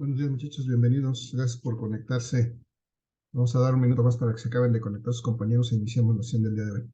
Buenos días, muchachos, bienvenidos. Gracias por conectarse. Vamos a dar un minuto más para que se acaben de conectar sus compañeros e iniciemos la sesión del día de hoy.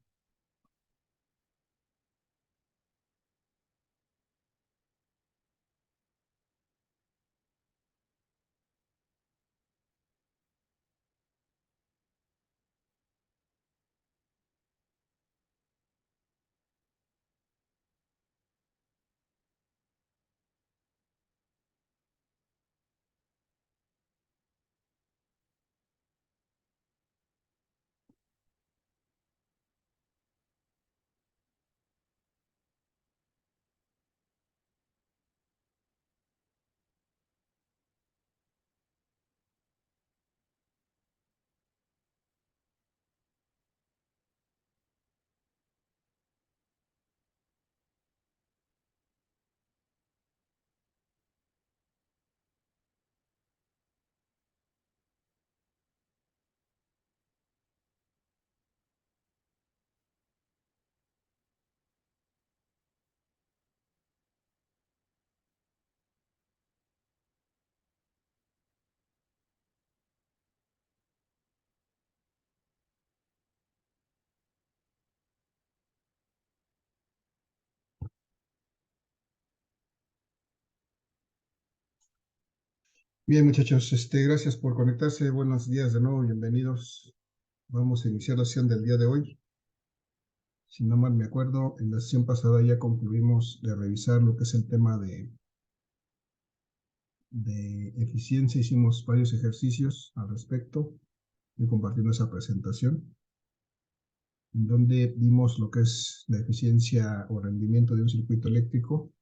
Bien, muchachos, gracias por conectarse. Buenos días de nuevo, bienvenidos. Vamos a iniciar la sesión del día de hoy. Si no mal me acuerdo, en la sesión pasada ya concluimos de revisar lo que es el tema de eficiencia. Hicimos varios ejercicios al respecto y compartiendo esa presentación, en donde vimos lo que es la eficiencia o rendimiento de un circuito eléctrico,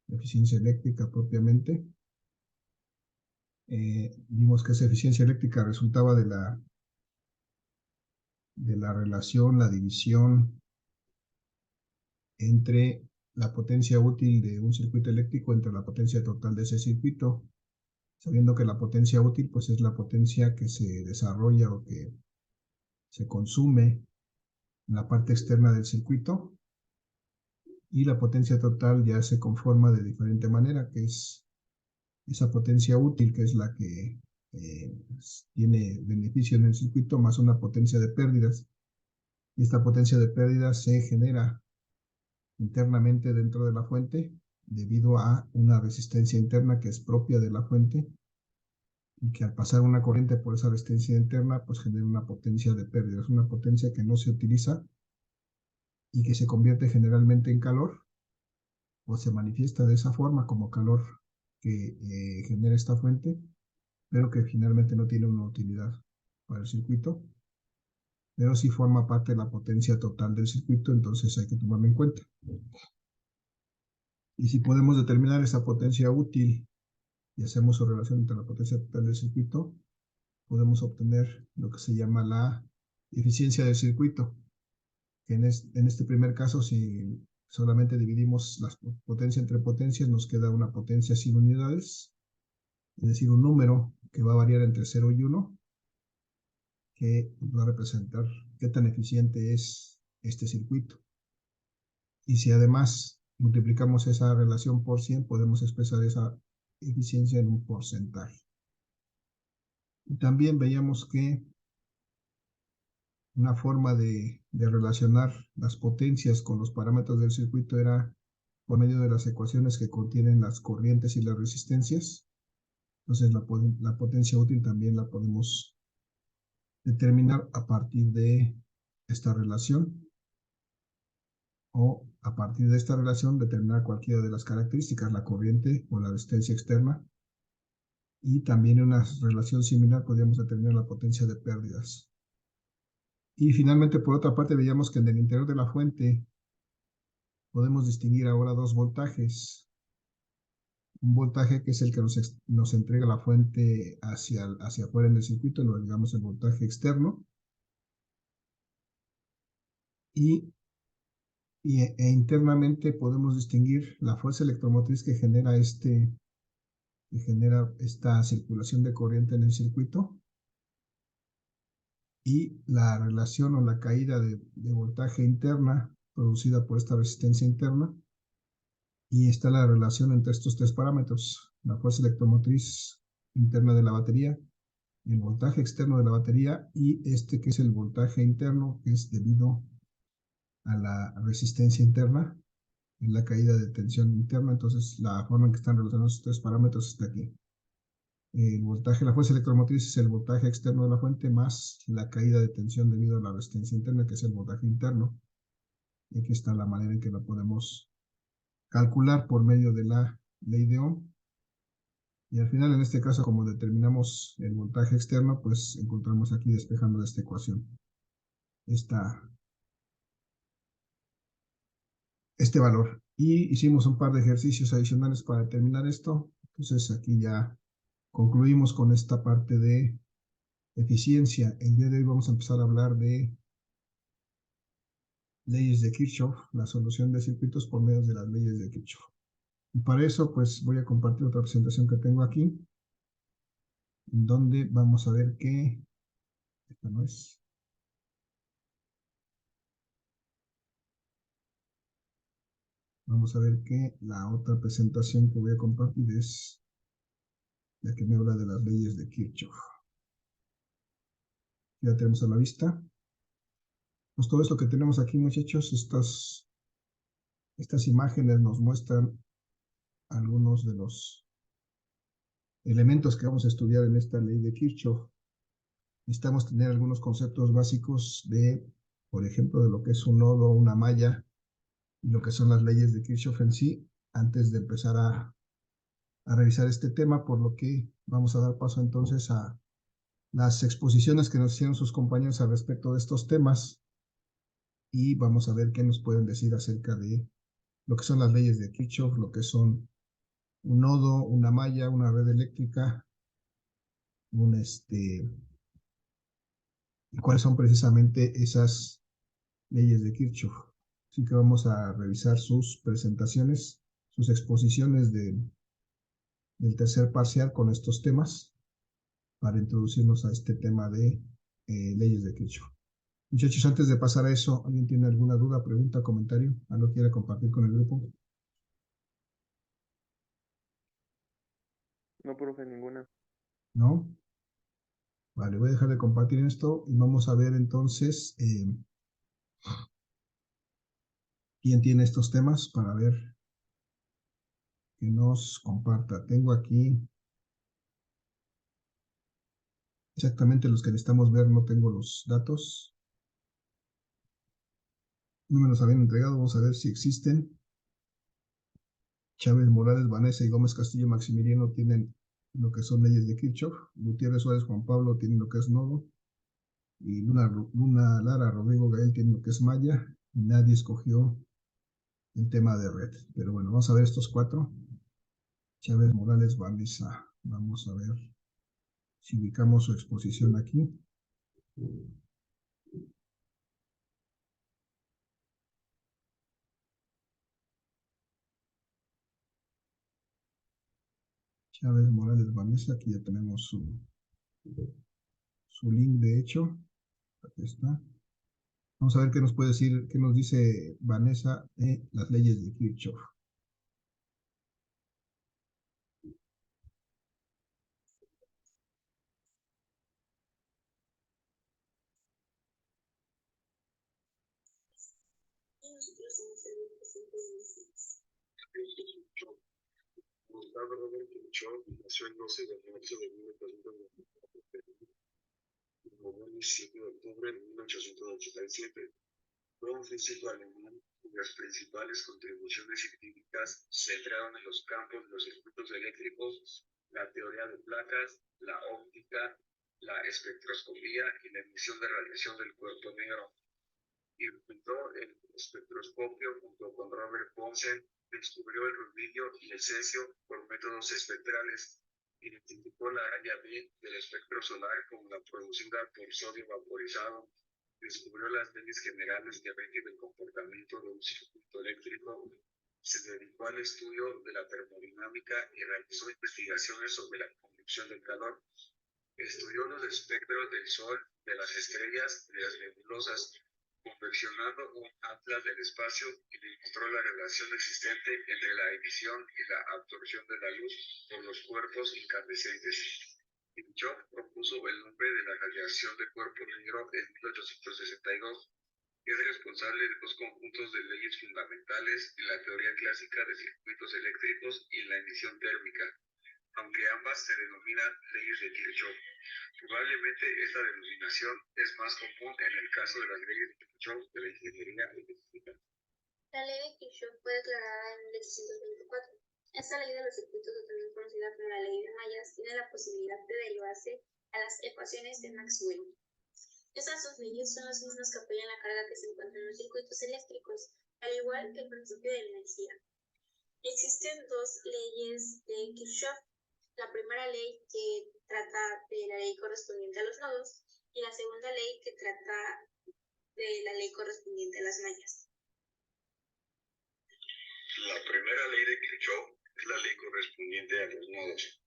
la eficiencia eléctrica propiamente. Vimos que esa eficiencia eléctrica resultaba de la relación, la división entre la potencia útil de un circuito eléctrico entre la potencia total de ese circuito, sabiendo que la potencia útil pues es la potencia que se desarrolla o que se consume en la parte externa del circuito, y la potencia total ya se conforma de diferente manera, que es esa potencia útil, que es la que tiene beneficio en el circuito, más una potencia de pérdidas. Y esta potencia de pérdidas se genera internamente dentro de la fuente debido a una resistencia interna que es propia de la fuente, y que al pasar una corriente por esa resistencia interna pues genera una potencia de pérdidas, una potencia que no se utiliza y que se convierte generalmente en calor, o se manifiesta de esa forma como calor que genera esta fuente, pero que finalmente no tiene una utilidad para el circuito, pero sí forma parte de la potencia total del circuito, entonces hay que tomarlo en cuenta. Y si podemos determinar esa potencia útil y hacemos su relación entre la potencia total del circuito, podemos obtener lo que se llama la eficiencia del circuito, que en este primer caso, si solamente dividimos la potencia entre potencias, nos queda una potencia sin unidades, es decir, un número que va a variar entre 0 y 1, que va a representar qué tan eficiente es este circuito. Y si además multiplicamos esa relación por 100, podemos expresar esa eficiencia en un porcentaje. Y también veíamos que una forma de relacionar las potencias con los parámetros del circuito era por medio de las ecuaciones que contienen las corrientes y las resistencias. Entonces la potencia útil también la podemos determinar a partir de esta relación, o a partir de esta relación determinar cualquiera de las características, la corriente o la resistencia externa, y también en una relación similar podríamos determinar la potencia de pérdidas. Y finalmente, por otra parte, veíamos que en el interior de la fuente podemos distinguir ahora dos voltajes, un voltaje que es el que nos entrega la fuente hacia afuera en el circuito, lo digamos el voltaje externo, e internamente podemos distinguir la fuerza electromotriz que genera esta circulación de corriente en el circuito, y la relación o la caída de voltaje interna producida por esta resistencia interna. Y está la relación entre estos tres parámetros: la fuerza electromotriz interna de la batería, el voltaje externo de la batería, y que es el voltaje interno, que es debido a la resistencia interna, en la caída de tensión interna. Entonces, la forma en que están relacionados estos tres parámetros está aquí. La fuerza electromotriz es el voltaje externo de la fuente más la caída de tensión debido a la resistencia interna, que es el voltaje interno. Y aquí está la manera en que lo podemos calcular por medio de la ley de Ohm. Y al final, en este caso, como determinamos el voltaje externo, pues encontramos aquí, despejando esta ecuación, este valor. Y hicimos un par de ejercicios adicionales para determinar esto. Entonces aquí ya concluimos con esta parte de eficiencia. El día de hoy vamos a empezar a hablar de leyes de Kirchhoff, la solución de circuitos por medio de las leyes de Kirchhoff. Y para eso, pues voy a compartir otra presentación que tengo aquí, en donde vamos a ver que esta no es. Vamos a ver que la otra presentación que voy a compartir es la que me habla de las leyes de Kirchhoff. Ya tenemos a la vista. Pues todo esto que tenemos aquí, muchachos, estas imágenes nos muestran algunos de los elementos que vamos a estudiar en esta ley de Kirchhoff. Necesitamos tener algunos conceptos básicos por ejemplo, de lo que es un nodo, una malla, y lo que son las leyes de Kirchhoff en sí, antes de empezar a revisar este tema, por lo que vamos a dar paso entonces a las exposiciones que nos hicieron sus compañeros al respecto de estos temas, y vamos a ver qué nos pueden decir acerca de lo que son las leyes de Kirchhoff, lo que son un nodo, una malla, una red eléctrica, y cuáles son precisamente esas leyes de Kirchhoff. Así que vamos a revisar sus presentaciones, sus exposiciones del tercer parcial con estos temas, para introducirnos a este tema de leyes de Kirchhoff. Muchachos, antes de pasar a eso, ¿alguien tiene alguna duda, pregunta, comentario? ¿Algo quiere compartir con el grupo? No, profe, ninguna. ¿No? Vale, voy a dejar de compartir esto y vamos a ver entonces quién tiene estos temas para ver que nos comparta. Tengo aquí exactamente los que necesitamos ver, no tengo los datos. No me los habían entregado, vamos a ver si existen. Chávez, Morales, Vanessa y Gómez Castillo Maximiliano tienen lo que son leyes de Kirchhoff. Gutiérrez, Suárez, Juan Pablo tienen lo que es nodo. Y Luna Lara, Rodrigo Gael tienen lo que es malla. Y nadie escogió el tema de red. Pero bueno, vamos a ver estos cuatro. Chávez, Morales, Vanessa. Vamos a ver si ubicamos su exposición aquí. Chávez, Morales, Vanessa. Aquí ya tenemos su link, de hecho. Aquí está. Vamos a ver qué nos puede decir, qué nos dice Vanessa de las leyes de Kirchhoff. Gustavo Robert Kirchhoff nació el 12 de marzo de 1894 y murió el 17 de octubre de 1887. Fue un físico alemán cuyas principales contribuciones científicas se centraron en los campos de los circuitos eléctricos, la teoría de placas, la óptica, la espectroscopía y la emisión de radiación del cuerpo negro. Inventó el espectroscopio junto con Robert Bunsen, descubrió el rubidio y el cesio por métodos espectrales. Identificó la área B del espectro solar como la producida por sodio vaporizado. Descubrió las leyes generales que rigen el comportamiento de un circuito eléctrico. Se dedicó al estudio de la termodinámica y realizó investigaciones sobre la conducción del calor. Estudió los espectros del Sol, de las estrellas y de las nebulosas, confeccionando un atlas del espacio y demostró la relación existente entre la emisión y la absorción de la luz por los cuerpos incandescentes. Kirchhoff propuso el nombre de la radiación de cuerpo negro en 1862. Es responsable de dos conjuntos de leyes fundamentales en la teoría clásica de circuitos eléctricos y en la emisión térmica, aunque ambas se denominan leyes de Kirchhoff. Probablemente esta denominación es más común en el caso de las leyes de Kirchhoff de la ingeniería eléctrica. La ley de Kirchhoff fue declarada en 1824. Esta ley de los circuitos, o también conocida como la ley de mallas, tiene la posibilidad de derivarse a las ecuaciones de Maxwell. Estas dos leyes son las mismas que apoyan la carga que se encuentra en los circuitos eléctricos, al igual que el principio de la energía. Existen dos leyes de Kirchhoff. La primera ley que trata de la ley correspondiente a los nodos y la segunda ley que trata de la ley correspondiente a las mallas. La primera ley de Kirchhoff es la ley correspondiente a los nodos.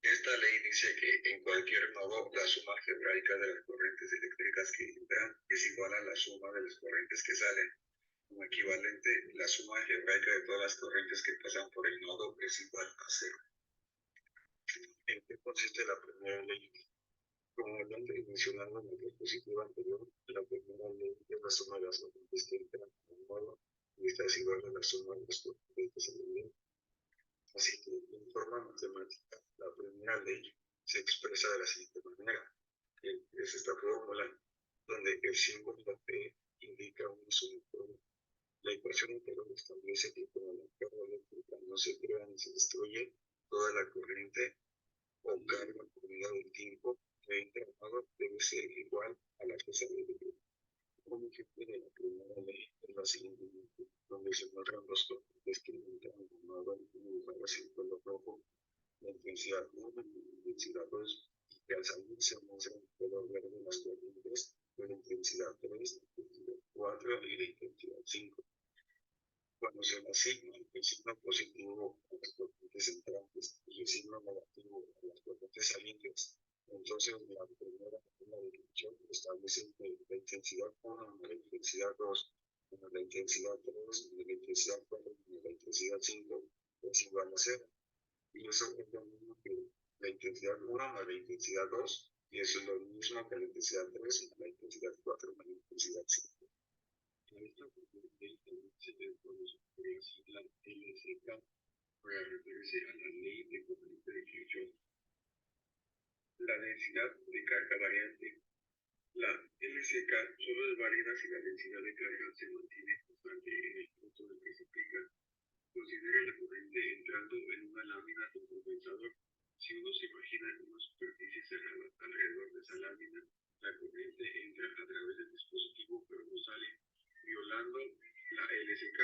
Esta ley dice que en cualquier nodo la suma algebraica de las corrientes eléctricas que entran es igual a la suma de las corrientes que salen. Como equivalente, la suma algebraica de todas las corrientes que pasan por el nodo es igual a 0. ¿En qué consiste la primera ley? Como hablando y mencionando en la diapositiva anterior, la primera ley es la suma de las corrientes que entran en el nodo y esta es igual a la suma de las corrientes que salen. Así que, en forma matemática, la primera ley se expresa de la siguiente manera. Es esta fórmula donde el símbolo P indica un sumatorio. La ecuación anterior establece que como la carga eléctrica no se crea ni se destruye, toda la corriente o carga por unidad del tiempo que entra al nodo debe ser igual a la que sale del grupo. Un ejemplo de la primera ley es la siguiente, donde se muestran dos corrientes que entran en el nodo dibujadas en color rojo, la intensidad 1 y la intensidad 2, y que al salir se muestran en color verde las corrientes de la intensidad 3, la intensidad 4 y la intensidad 5. Cuando se le asigna el signo positivo a las corrientes entrantes y el signo negativo a las corrientes salientes, entonces la primera regla de Kirchhoff establece que la intensidad 1 y la intensidad 2, la intensidad 3, la intensidad 4 y la intensidad 5 es igual a 0. Y eso es lo mismo que la intensidad 1 más la intensidad 2, y eso es lo mismo que la intensidad 3 más la intensidad 4 más la intensidad 5. En esta se le conoce por la sigla LSK para referirse a la ley de corriente de Kirchhoff. La densidad de carga variante. La LSK solo es válida si la densidad de carga se mantiene constante en el punto en que se aplica. Considere la corriente entrando en una lámina de un condensador. Si uno se imagina una superficie cerrada alrededor de esa lámina, la corriente entra a través del dispositivo pero no sale, violando la LSK.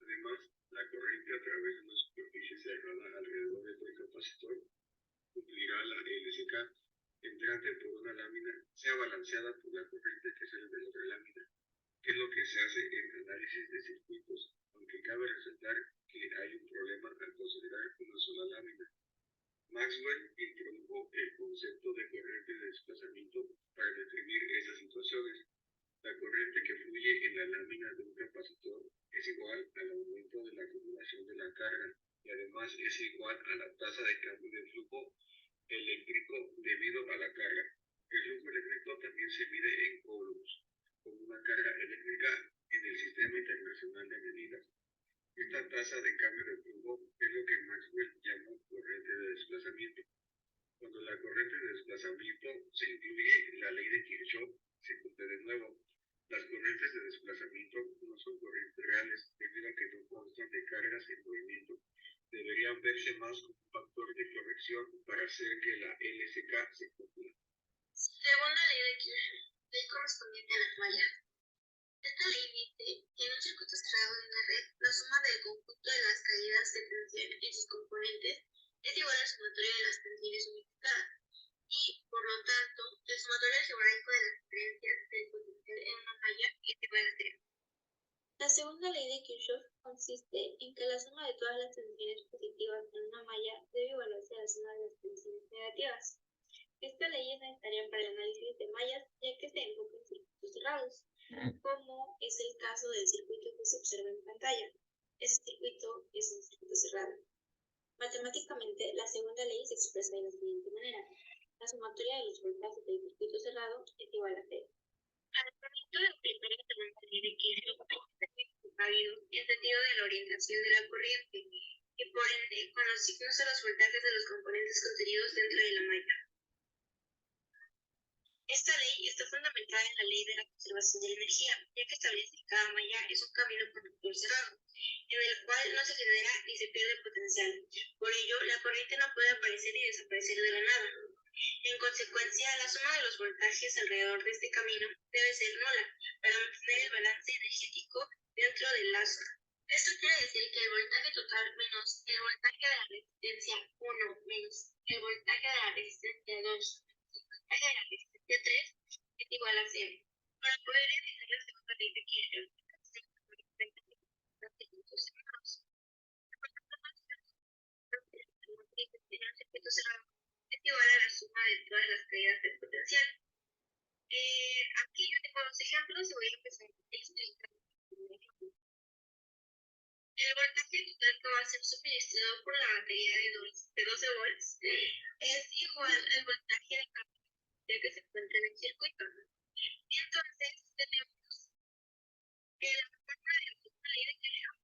Además, la corriente a través de una superficie cerrada alrededor del capacitor cumplirá la LSK. Entrante por una lámina sea balanceada por la corriente que sale de la otra lámina, que es lo que se hace en análisis de circuitos, aunque cabe resaltar que hay un problema al considerar una sola lámina. Maxwell introdujo el concepto de corriente de desplazamiento para describir esas situaciones. La corriente que fluye en la lámina de un capacitor es igual al aumento de la acumulación de la carga y además es igual a la tasa de cambio de flujo eléctrico debido a la carga. El flujo eléctrico también se mide en coulombs, como una carga eléctrica en el sistema internacional de medidas. Esta tasa de cambio de flujo es lo que Maxwell llamó corriente de desplazamiento. Cuando la corriente de desplazamiento se incluye, la ley de Kirchhoff se cumple de nuevo. Las corrientes de desplazamiento no son corrientes reales debido a que no constan de cargas en movimiento. Deberían verse más como un factor de corrección para hacer que la LSK se cumpla. Segunda ley de Kirchhoff, ley correspondiente a las mallas. Esta ley dice que en un circuito cerrado de una red, la suma del conjunto de las caídas de tensión en sus componentes es igual al sumatorio de las tensiones unificadas y, por lo tanto, el sumatorio algebraico de las diferencias del potencial en una malla es igual a 0. La segunda ley de Kirchhoff consiste en que la suma de todas las tensiones positivas en una malla debe igualarse a la suma de las tensiones negativas. Esta ley es necesaria para el análisis de mallas, ya que se enfoca en circuitos cerrados, como es el caso del circuito que se observa en pantalla. Ese circuito es un circuito cerrado. Matemáticamente, la segunda ley se expresa de la siguiente manera. La sumatoria de los voltajes del circuito cerrado es igual a 0. Al momento de aplicar la segunda ley de Kirchhoff, hay que válido en sentido de la orientación de la corriente y por ende con los signos de los voltajes de los componentes contenidos dentro de la malla. Esta ley está fundamentada en la ley de la conservación de la energía, ya que establece que cada malla es un camino conductor cerrado, en el cual no se genera ni se pierde potencial. Por ello, la corriente no puede aparecer y desaparecer de la nada. En consecuencia, la suma de los voltajes alrededor de este camino debe ser nula para mantener el balance energético dentro del lazo. Esto quiere decir que el voltaje total menos el voltaje de la resistencia 1 menos el voltaje de la resistencia 2 de la resistencia 3 es igual a 0. Para poder realizar la segunda ley de Kirchhoff, un circuito cerrado es igual a la suma de todas las caídas del potencial. Aquí yo tengo dos ejemplos y voy a empezar explicando un ejemplo. El voltaje total que va a ser suministrado por la batería de 12 volts es igual al voltaje de capacidad que se encuentra en el circuito. Y entonces tenemos que la fórmula de la segunda ley de Kirchhoff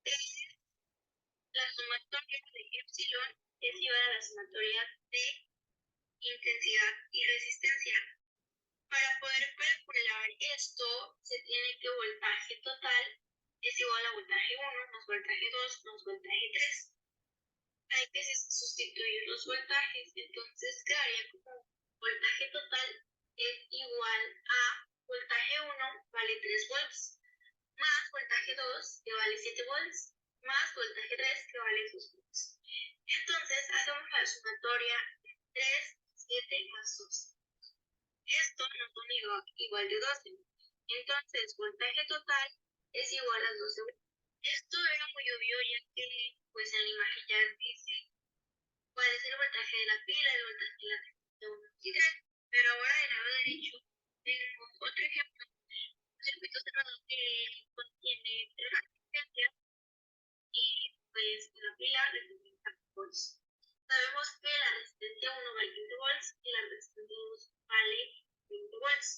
es la sumatoria de epsilon es igual a la sumatoria de intensidad y resistencia. Para poder calcular esto, se tiene que voltaje total es igual a voltaje 1 más voltaje 2 más voltaje 3. Hay que sustituir los voltajes, entonces quedaría como voltaje total es igual a voltaje 1 vale 3 volts, más voltaje 2 que vale 7 volts, más voltaje 3 que vale 2 volts. Entonces hacemos la sumatoria 3, 7 más 2. Esto nos da igual de 12. Entonces, voltaje total es igual a 12 volts. Esto era muy obvio ya que pues en la imagen ya dice cuál es el voltaje de la pila, el voltaje de la resistencia 1 y 3. Pero ahora del lado derecho tengo otro ejemplo. Un circuito cerrado que contiene 3 resistencias y pues la pila resistencia 4 volts. Sabemos que la resistencia 1 vale 20 volts y la resistencia 2 vale 20 volts.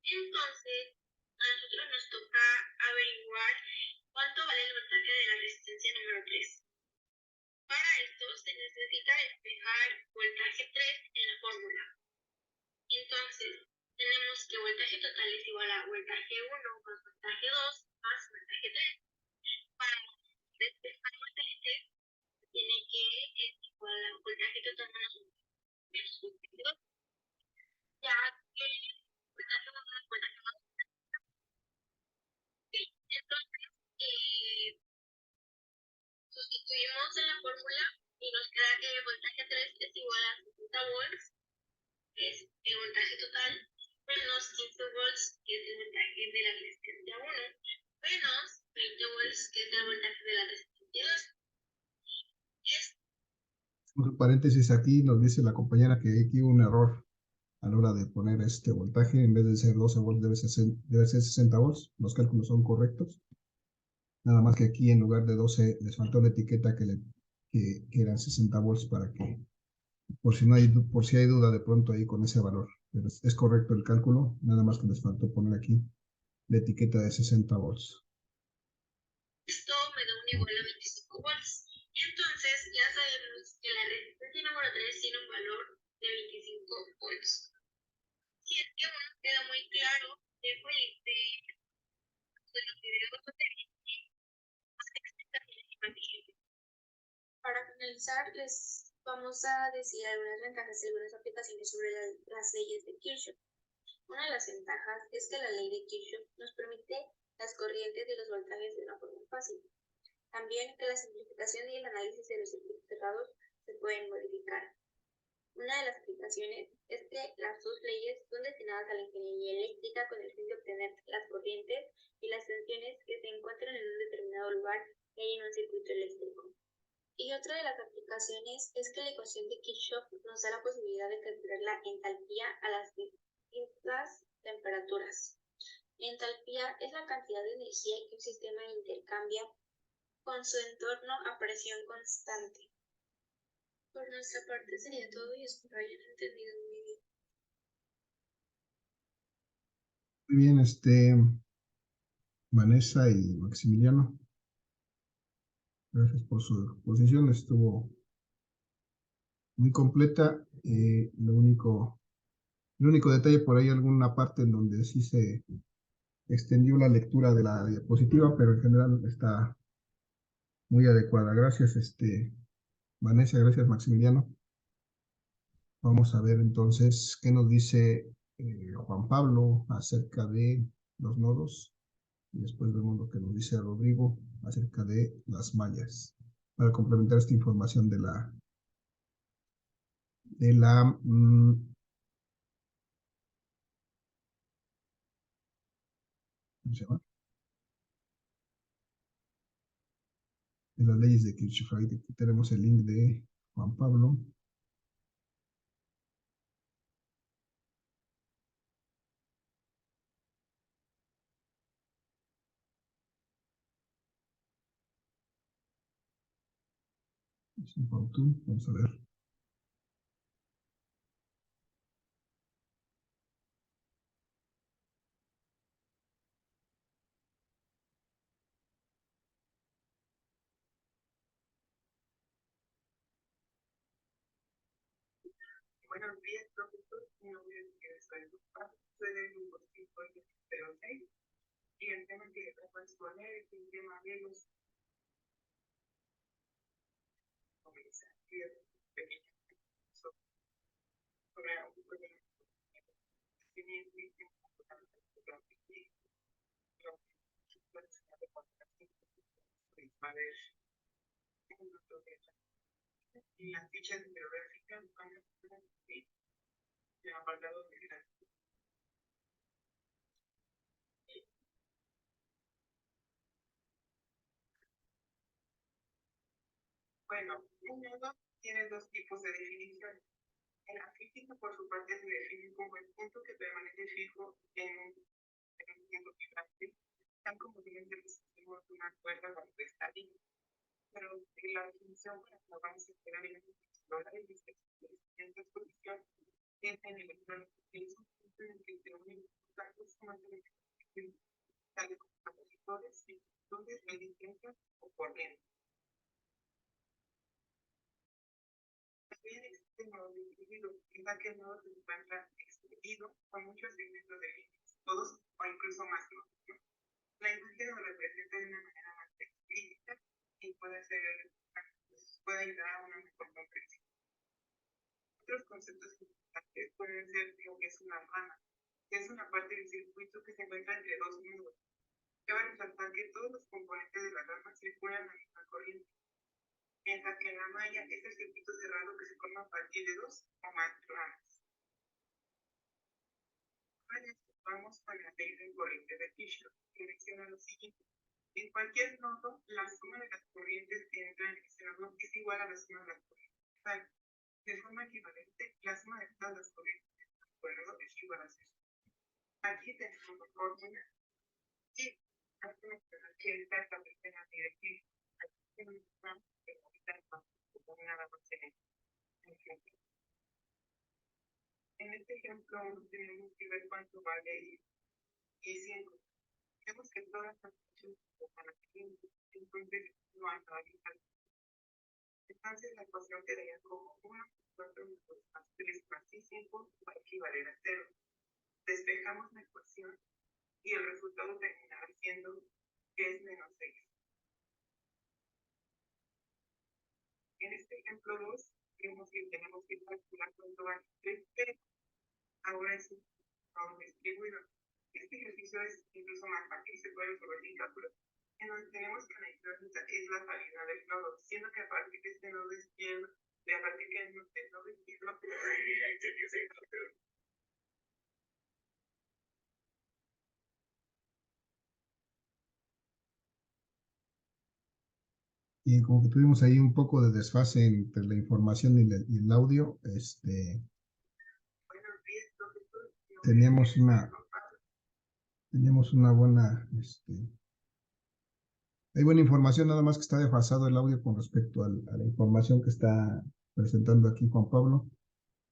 Entonces, a nosotros nos toca averiguar cuánto vale el voltaje de la resistencia número 3. Para esto se necesita despejar voltaje 3 en la fórmula. Entonces, tenemos que voltaje total es igual a voltaje 1 más voltaje 2 más voltaje 3. Para despejar voltaje 3, tiene que es igual a voltaje total menos voltaje 2. Ya que voltaje 1 es voltaje 2. Entonces, sustituimos en la fórmula y nos queda que el voltaje 3 es igual a 60 volts, que es el voltaje total, menos 15 volts, que es el voltaje de la resistencia 1, menos 20 volts, que es el voltaje de la resistencia 2. Un paréntesis aquí, nos dice la compañera que aquí hubo un error a la hora de poner este voltaje. En vez de ser 12 volts debe ser 60 volts. Los cálculos son correctos. Nada más que aquí en lugar de 12 les faltó la etiqueta que eran 60 volts para que, por si hay duda de pronto ahí con ese valor. Pero es correcto el cálculo, nada más que les faltó poner aquí la etiqueta de 60 volts. Esto me da un igual a 25 volts. Entonces ya sabemos que la resistencia número 3 tiene un valor de 25 volts. Si es que aún no queda muy claro, dejo el link de los videos Para finalizar, les vamos a decir algunas ventajas y algunas aplicaciones sobre las leyes de Kirchhoff. Una de las ventajas es que la ley de Kirchhoff nos permite las corrientes y los voltajes de una forma fácil. También que la simplificación y el análisis de los circuitos cerrados se pueden modificar. Una de las aplicaciones es que las dos leyes son destinadas a la ingeniería eléctrica con el fin de obtener las corrientes y las tensiones que se encuentran en un determinado lugar que hay en un circuito eléctrico. Y otra de las aplicaciones es que la ecuación de Kirchhoff nos da la posibilidad de calcular la entalpía a las distintas temperaturas. Entalpía es la cantidad de energía que un sistema intercambia con su entorno a presión constante. Por nuestra parte sería todo y espero hayan entendido muy bien. Muy bien, Vanessa y Maximiliano. Gracias por su exposición, estuvo muy completa. El único detalle por ahí, alguna parte en donde sí se extendió la lectura de la diapositiva, pero en general está muy adecuada. Gracias, Vanessa, gracias, Maximiliano. Vamos a ver entonces qué nos dice Juan Pablo acerca de los nodos y después vemos lo que nos dice Rodrigo acerca de las mallas para complementar esta información de la ¿cómo se llama? De las leyes de Kirchhoff. Aquí tenemos el link de Juan Pablo. Vamos a ver. Buenos días, profesor. Mi nombre es soy del grupo 506 y el tema que les voy a exponer es el tema de los pequeños sobre y las fichas bibliográficas van a estar en el apartado de la. Bueno, un nodo tiene dos tipos de definición. En la física, por su parte, se define como el punto que permanece fijo en un punto vibrante, tal como bien representamos una cuerda cuando está libre. Pero la definición para que vamos a esperar en esta exposición es en el electrónico, que es un punto en el que se unen los datos tales como capacitores, virtudes, resistencias o corrientes. También existe el nodo distribuido, que es aquel nodo que se encuentra extendido con muchos segmentos de líneas, todos o incluso más nodos. La imagen lo representa de una manera más explícita y puede ayudar a una mejor comprensión. Otros conceptos importantes pueden ser lo que es una rama, que es una parte del circuito que se encuentra entre dos nodos. Cabe resaltar que todos los componentes de la rama circulan a la misma corriente, mientras que en la malla es el circuito cerrado que se forma a partir de dos o más ramas. Ahora vamos con la ley de corriente de Kirchhoff, que menciona lo siguiente. En cualquier nodo, la suma de las corrientes que entran en ese nodo es igual a la suma de las corrientes. De forma equivalente, la suma de todas las corrientes por el nodo es igual a 0. Aquí tenemos la fórmula y que está establecida en la directriz. Aquí tenemos nada más en ejemplo. En este ejemplo tenemos que ver cuánto vale I5. Vemos que todas las funciones están aquí, entonces no hay nada. Entonces la ecuación quedaría como 1 por 4 más 3 más I5 va a equivaler a 0. Despejamos la ecuación y el resultado terminará siendo que es menos 6. En este ejemplo 2, vemos que tenemos que calcular cuánto vale 3, pero ahora es no distribuido. Este ejercicio es incluso más fácil, se puede resolver sin cálculo, en donde tenemos que analizar qué es la salida del nodo, siendo que a partir de este nodo izquierdo, a partir del nodo izquierdo, Y como que tuvimos ahí un poco de desfase entre la información y el audio, teníamos una buena, hay buena información, nada más que está desfasado el audio con respecto a la información que está presentando aquí Juan Pablo.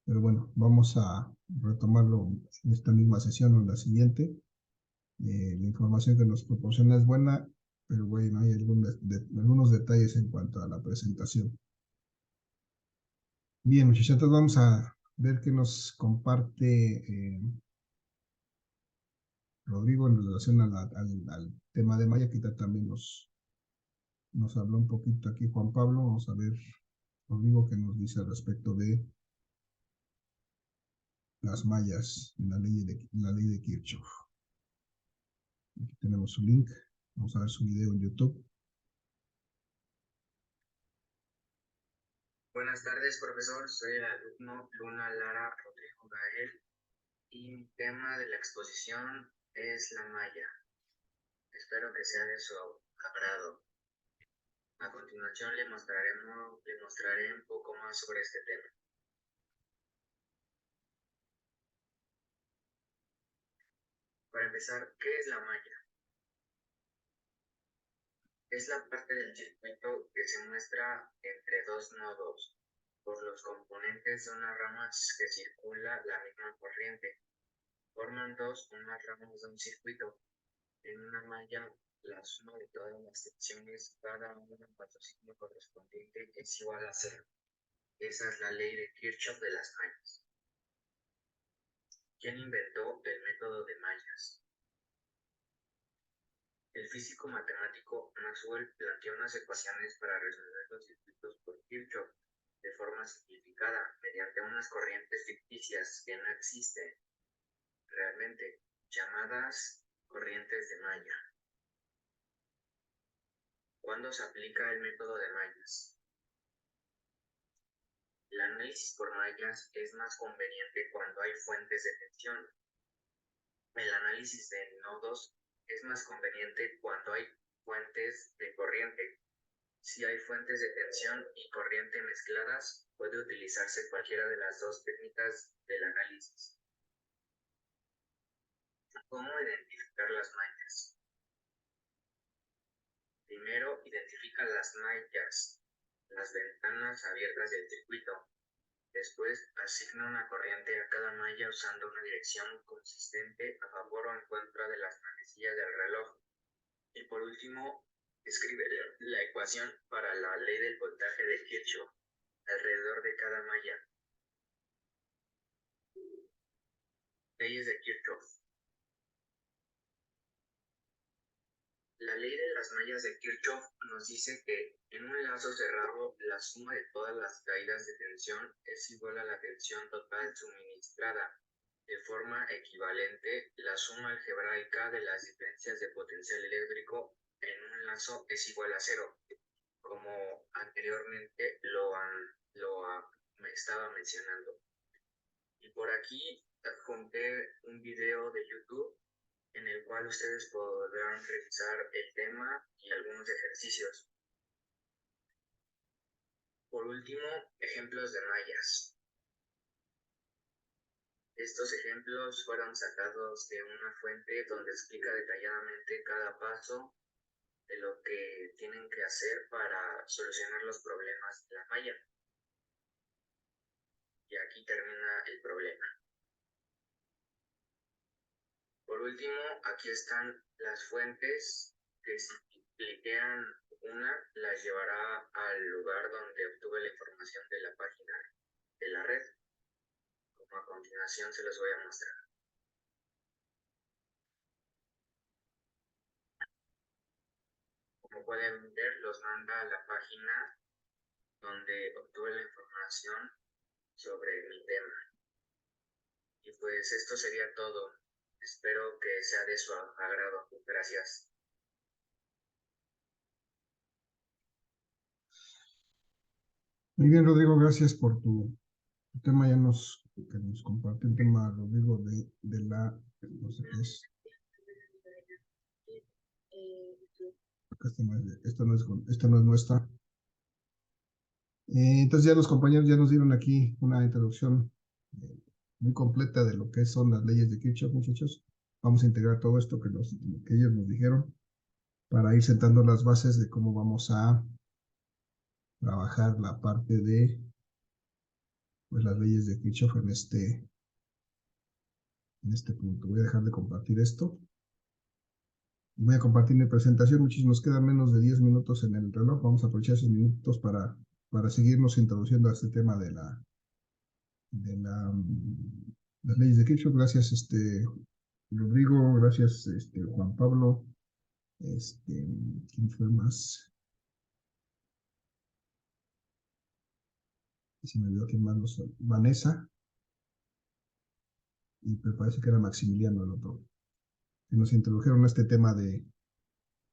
Pero bueno, vamos a retomarlo en esta misma sesión o en la siguiente. La información que nos proporciona es buena, pero bueno, hay algunos detalles en cuanto a la presentación. Bien, muchachos, entonces vamos a ver qué nos comparte Rodrigo en relación al tema de Maya. Quizá también nos habló un poquito aquí Juan Pablo. Vamos a ver, Rodrigo, qué nos dice al respecto de las mallas en la ley de Kirchhoff. Aquí tenemos su link. Vamos a ver su video en YouTube. Buenas tardes, profesor. Soy el alumno Luna Lara Rodrigo Gael y mi tema de la exposición es la malla. Espero que sea de su agrado. A continuación le mostraré un poco más sobre este tema. Para empezar, ¿qué es la malla? Es la parte del circuito que se muestra entre dos nodos por los componentes de una rama que circula la misma corriente. Forman unas ramas de un circuito. En una malla, la suma de todas las secciones, cada una para su signo correspondiente, es igual a 0. Esa es la ley de Kirchhoff de las mallas. ¿Quién inventó el método de mallas? El físico matemático Maxwell planteó unas ecuaciones para resolver los circuitos por Kirchhoff de forma simplificada mediante unas corrientes ficticias que no existen realmente, llamadas corrientes de malla. ¿Cuándo se aplica el método de mallas? El análisis por mallas es más conveniente cuando hay fuentes de tensión. El análisis de nodos es más conveniente cuando hay fuentes de corriente. Si hay fuentes de tensión y corriente mezcladas, puede utilizarse cualquiera de las dos técnicas del análisis. ¿Cómo identificar las mallas? Primero, identifica las mallas, las ventanas abiertas del circuito. Después, asigna una corriente a cada malla usando una dirección consistente a favor o en contra de las manecillas del reloj. Y por último, escribe la ecuación para la ley del voltaje de Kirchhoff alrededor de cada malla. Leyes de Kirchhoff. La ley de las mallas de Kirchhoff nos dice que en un lazo cerrado la suma de todas las caídas de tensión es igual a la tensión total suministrada. De forma equivalente, la suma algebraica de las diferencias de potencial eléctrico en un lazo es igual a 0, como anteriormente me estaba mencionando. Y por aquí adjunté un video de YouTube en el cual ustedes podrán revisar el tema y algunos ejercicios. Por último, ejemplos de mallas. Estos ejemplos fueron sacados de una fuente donde explica detalladamente cada paso de lo que tienen que hacer para solucionar los problemas de la malla. Y aquí termina el problema. Por último, aquí están las fuentes que si cliquean una, las llevará al lugar donde obtuve la información de la página de la red. Como a continuación se los voy a mostrar. Como pueden ver, los manda a la página donde obtuve la información sobre mi tema. Y pues esto sería todo. Espero que sea de su agrado. Gracias. Muy bien, Rodrigo, gracias por tu tema. Ya que nos compartió el tema, Rodrigo, de la, no sé qué es. Esta no es nuestra. Entonces ya los compañeros ya nos dieron aquí una introducción muy completa de lo que son las leyes de Kirchhoff, muchachos. Vamos a integrar todo esto que ellos nos dijeron para ir sentando las bases de cómo vamos a trabajar la parte de pues, las leyes de Kirchhoff en este punto. Voy a dejar de compartir esto. Voy a compartir mi presentación. Muchachos, nos quedan menos de 10 minutos en el reloj. Vamos a aprovechar esos minutos para seguirnos introduciendo a este tema de las leyes de Kirchhoff. Gracias, Rodrigo. Gracias, Juan Pablo. ¿Quién fue más? Se me olvidó quién más Vanessa. Y me parece que era Maximiliano el otro. Que nos introdujeron a este tema de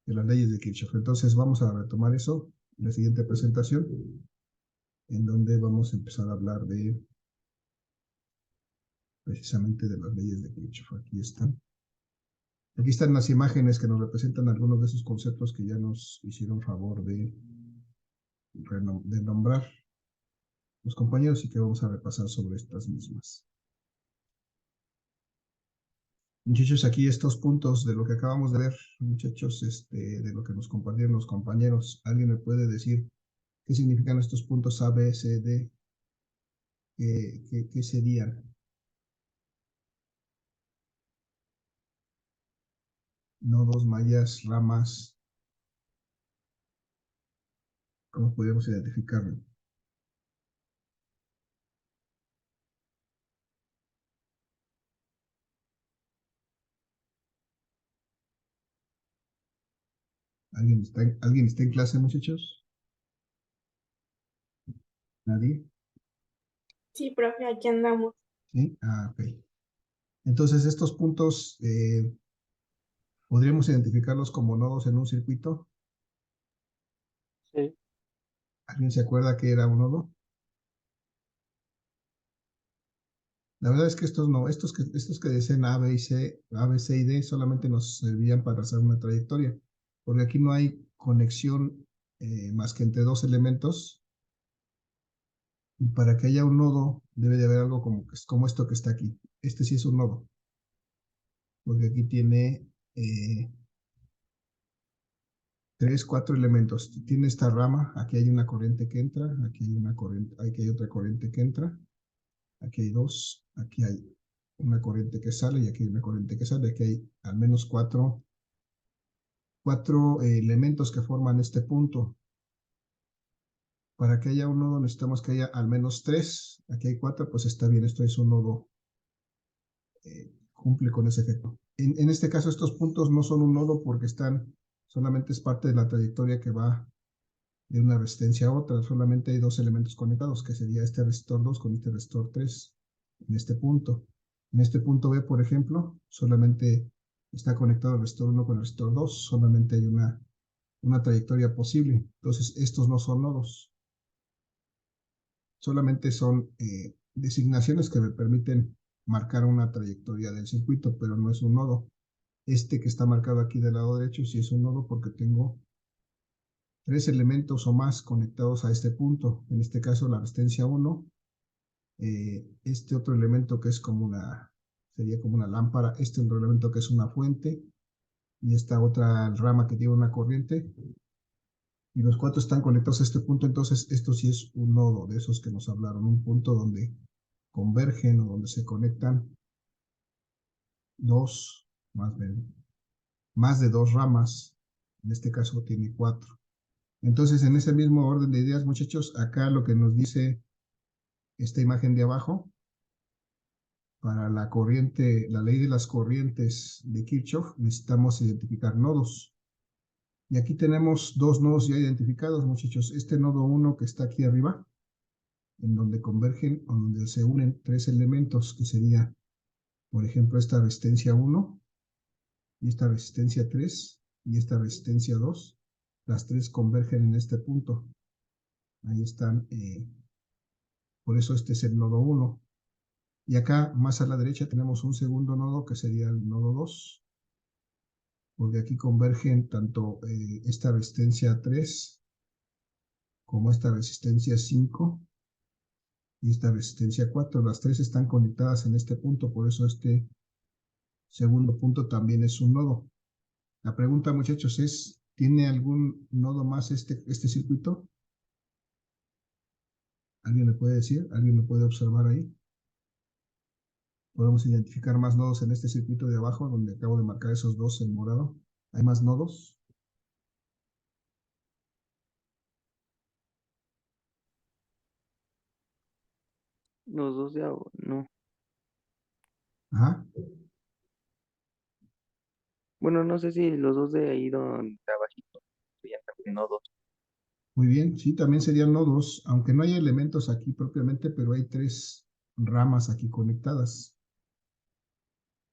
las leyes de Kirchhoff. Entonces vamos a retomar eso en la siguiente presentación, en donde vamos a empezar a hablar precisamente de las leyes de Kirchhoff. Aquí están. Aquí están las imágenes que nos representan algunos de esos conceptos que ya nos hicieron favor de nombrar los compañeros y que vamos a repasar sobre estas mismas. Muchachos, aquí estos puntos de lo que acabamos de ver, muchachos, de lo que nos compartieron los compañeros. ¿Alguien me puede decir qué significan estos puntos A, B, C, D? ¿Qué serían? Nodos, mallas, ramas. ¿Cómo podemos identificarlo? ¿Alguien está en clase, muchachos? ¿Nadie? Sí, profe, aquí andamos. ¿Sí? Ok. Entonces, estos puntos podríamos identificarlos como nodos en un circuito. Sí. ¿Alguien se acuerda que era un nodo? La verdad es que estos no, estos que dicen A, B, C y D solamente nos servían para hacer una trayectoria, porque aquí no hay conexión más que entre dos elementos. Y para que haya un nodo debe de haber algo como esto que está aquí. Este sí es un nodo, porque aquí tiene 3, 4 elementos. Tiene esta rama, aquí hay una corriente que entra, aquí hay otra corriente que entra, aquí hay 2, aquí hay una corriente que sale y aquí hay una corriente que sale. Aquí hay al menos 4 elementos que forman este punto. Para que haya un nodo necesitamos que haya al menos 3. Aquí hay 4, pues está bien, esto es un nodo. Cumple con ese efecto. En este caso estos puntos no son un nodo porque solamente es parte de la trayectoria que va de una resistencia a otra. Solamente hay 2 elementos conectados, que sería este resistor 2 con este resistor 3 en este punto. En este punto B, por ejemplo, solamente está conectado el resistor 1 con el resistor 2. Solamente hay una trayectoria posible. Entonces, estos no son nodos. Solamente son designaciones que me permiten marcar una trayectoria del circuito, pero no es un nodo. Este que está marcado aquí del lado derecho sí es un nodo porque tengo 3 elementos o más conectados a este punto. En este caso la resistencia 1, este otro elemento que es sería como una lámpara, este otro elemento que es una fuente, y esta otra rama que tiene una corriente, y los 4 están conectados a este punto. Entonces esto sí es un nodo de esos que nos hablaron, un punto donde convergen o donde se conectan más de 2 ramas. En este caso tiene 4. Entonces, en ese mismo orden de ideas, muchachos, acá lo que nos dice esta imagen de abajo, para la ley de las corrientes de Kirchhoff, necesitamos identificar nodos. Y aquí tenemos 2 nodos ya identificados, muchachos. Este nodo 1 que está aquí arriba, en donde convergen o donde se unen 3 elementos, que sería Por ejemplo, esta resistencia 1 y esta resistencia 3 y esta resistencia 2, las tres convergen en este punto. Ahí están, por eso este es el nodo 1. Y acá, más a la derecha, tenemos un segundo nodo que sería el nodo 2, porque aquí convergen tanto esta resistencia 3 como esta resistencia 5 y esta resistencia 4. Las tres están conectadas en este punto, por eso este segundo punto también es un nodo. La pregunta, muchachos, es, ¿tiene algún nodo más este circuito? ¿Alguien me puede decir? ¿Alguien me puede observar ahí? Podemos identificar más nodos en este circuito de abajo, donde acabo de marcar esos dos en morado. ¿Hay más nodos? Los dos de abajo, no. Ajá. Bueno, no sé si los dos de ahí donde está abajito serían también nodos. Muy bien, sí, también serían nodos, aunque no hay elementos aquí propiamente, pero hay tres ramas aquí conectadas.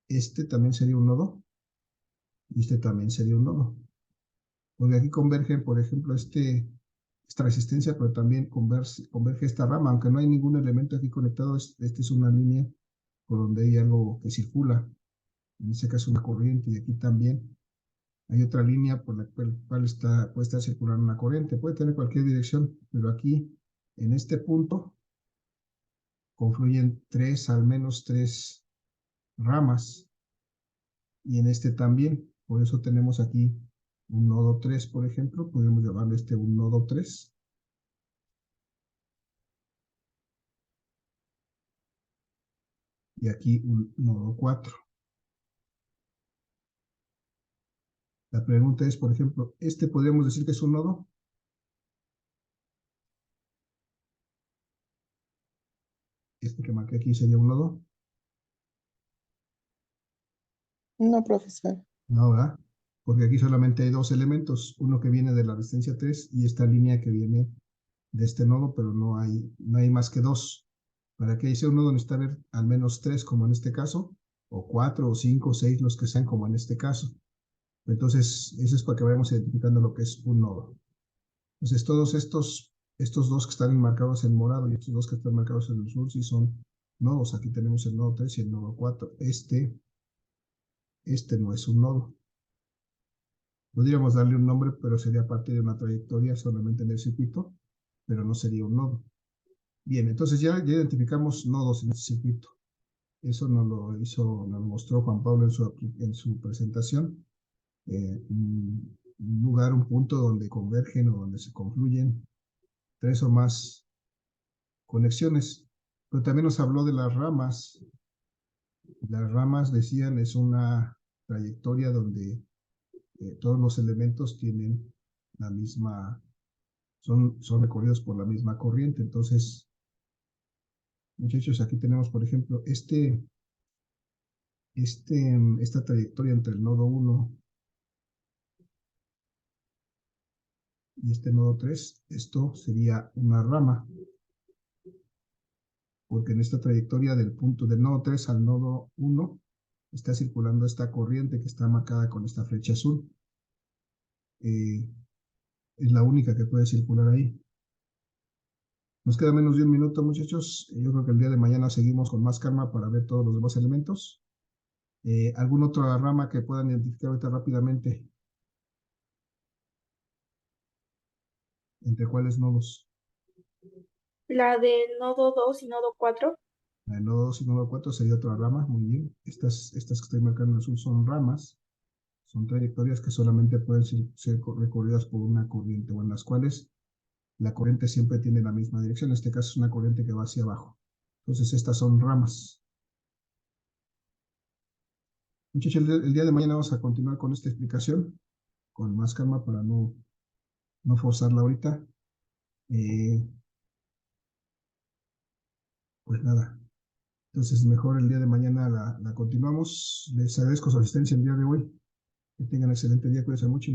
Este también sería un nodo y este también sería un nodo. Porque aquí convergen, por ejemplo, esta resistencia, pero también converge esta rama, aunque no hay ningún elemento aquí conectado, esta es una línea por donde hay algo que circula, en este caso una corriente, y aquí también hay otra línea por la cual puede estar circulando una corriente, puede tener cualquier dirección, pero aquí, en este punto, confluyen al menos tres ramas, y en este también, por eso tenemos aquí un nodo 3, por ejemplo, podemos llamarle un nodo 3. Y aquí un nodo 4. La pregunta es, por ejemplo, ¿podríamos decir que es un nodo? Este que marqué aquí sería un nodo. No, profesor. No, ¿verdad? Porque aquí solamente hay dos elementos, uno que viene de la resistencia 3 y esta línea que viene de este nodo, pero no hay más que dos. Para que sea un nodo necesita haber al menos tres, como en este caso, o 4, o 5, o 6, los que sean, como en este caso. Entonces, eso es para que vayamos identificando lo que es un nodo. Entonces, todos estos dos que están marcados en morado y estos dos que están marcados en azul, sí son nodos. Aquí tenemos el nodo 3 y el nodo 4. Este no es un nodo. Podríamos darle un nombre, pero sería parte de una trayectoria solamente en el circuito, pero no sería un nodo. Bien, entonces ya identificamos nodos en este circuito. Eso nos lo mostró Juan Pablo en su presentación. Un lugar, un punto donde convergen o donde se confluyen tres o más conexiones. Pero también nos habló de las ramas. Las ramas, decían, es una trayectoria donde todos los elementos tienen la misma, son recorridos por la misma corriente. Entonces, muchachos, aquí tenemos, por ejemplo, esta trayectoria entre el nodo 1 y este nodo 3, esto sería una rama, porque en esta trayectoria del punto del nodo 3 al nodo 1 está circulando esta corriente que está marcada con esta flecha azul. Es la única que puede circular ahí. Nos queda menos de un minuto, muchachos. Yo creo que el día de mañana seguimos con más calma para ver todos los demás elementos. ¿Alguna otra rama que puedan identificar ahorita rápidamente? ¿Entre cuáles nodos? La del nodo 2 y nodo 4. El nodo 2 y nodo 4 sería otra rama. Muy bien. Estas que estoy marcando en azul son ramas. Son trayectorias que solamente pueden ser recorridas por una corriente, o en las cuales la corriente siempre tiene la misma dirección. En este caso es una corriente que va hacia abajo. Entonces estas son ramas. Muchachos, el día de mañana vamos a continuar con esta explicación, con más calma para no forzarla ahorita. Pues nada. Entonces mejor el día de mañana la continuamos. Les agradezco su asistencia el día de hoy. Que tengan excelente día, cuídense mucho.